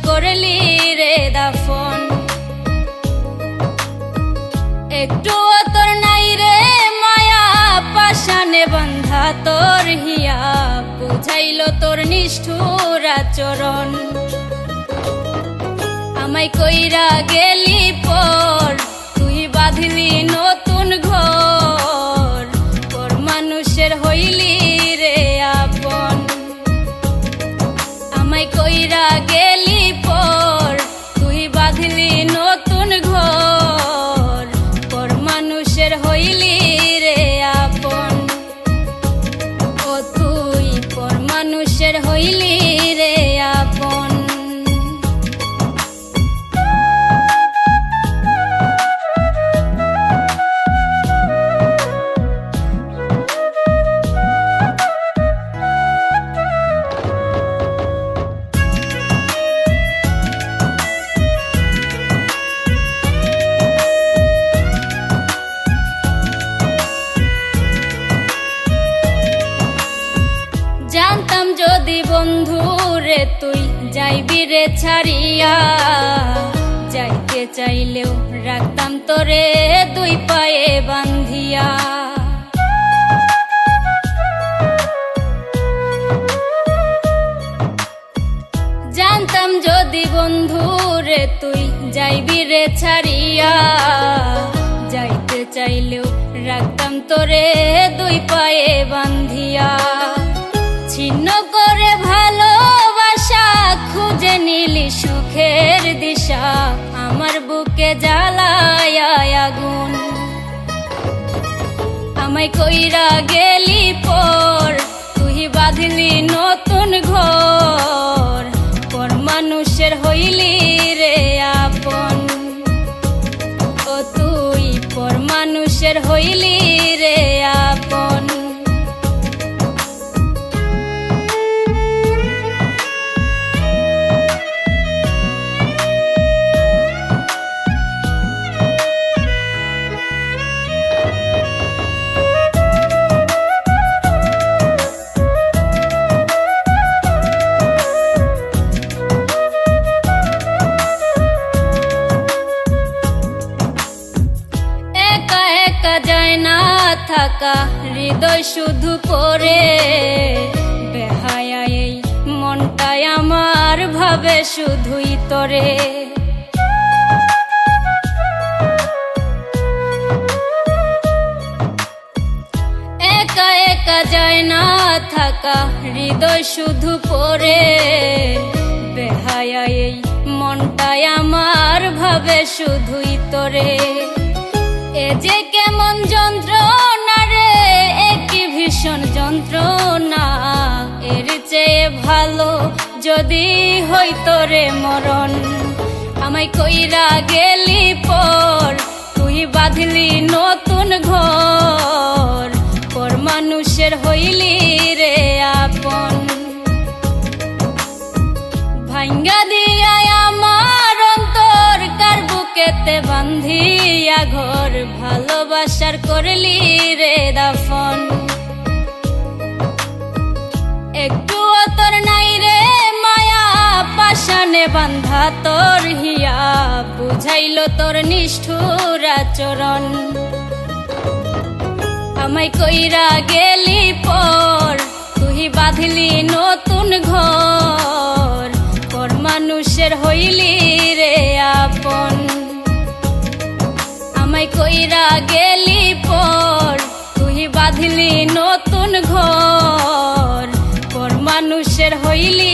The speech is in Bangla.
করলি রে দাফন। একটু তোর নাই রে মায়া পাশানে বন্ধা তোর হিয়া, বুঝাইল তোর নিষ্ঠুর আচরণ। আমায় কইরা গেলি পর তুই বাঁধলি নতুন ঘর, পর মানুষের হইলি রে আপন। আমায় কইরা গেলি পর তুই বাঁধলি নতুন ঘর, পর মানুষের হইলি রে আপন। ও তুই পর মানুষের হইলি রে আপন। জানতাম যদি বন্ধু রে তুই যাইবি রে ছাড়িয়া, যাইতে চাইলেও রাখতাম তোরে দুই পায়ে বান্ধিয়া। জানতাম যদি বন্ধু রে তুই যাইবি রে ছাড়িয়া, যাইতে চাইলেও রাখতাম তোরে দুই পায়ে বান্ধিয়া। ছিন্ন করে ভালোবাসা খুঁজে নিলি সুখের দিশা, আমার বুকে জ্বালায় আগুন। আমায় কইরা গেলি পর তুই বাঁধলি নতুন ঘর, পর মানুষের হইলি রে আপন। ও তুই পর মানুষের হইলি রে আপন। যায় না থাকা হৃদয় শুধু পড়ে, বেহায়া এই মনটাই আমার ভাবে শুধুই তোরে। একা একা যায় না থাকা হৃদয় শুধু পড়ে, বেহায়া এই মনটাই আমার ভাবে শুধুই তোরে। এ যে কেমন যন্ত্রণা রে, একই ভীষণ যন্ত্রণা, এর চেয়ে ভালো যদি হইতো রে মরণ। আমায় কইরা গেলি পর তুই বাঁধলি নতুন ঘর, পর মানুষের হইলি রে আপন। ভাঙ্গা দিয়া আমার অন্তর কার বুকেতে বান্ধিয়া ঘর, ভালোবাসার করলি রে দাফন। একটু তোর নাই রে মায়া পাশানে বান্ধা তোর হিয়া, বুঝাইল তোর নিষ্ঠুর আচরণ। আমায় কইরা গেলি পর তুই বাঁধলি নতুন ঘর, পর মানুষের হইলি রে আপন। আমায় কইরা গেলি পর তুই বাঁধলি নতুন ঘর, পর মানুষের হইলি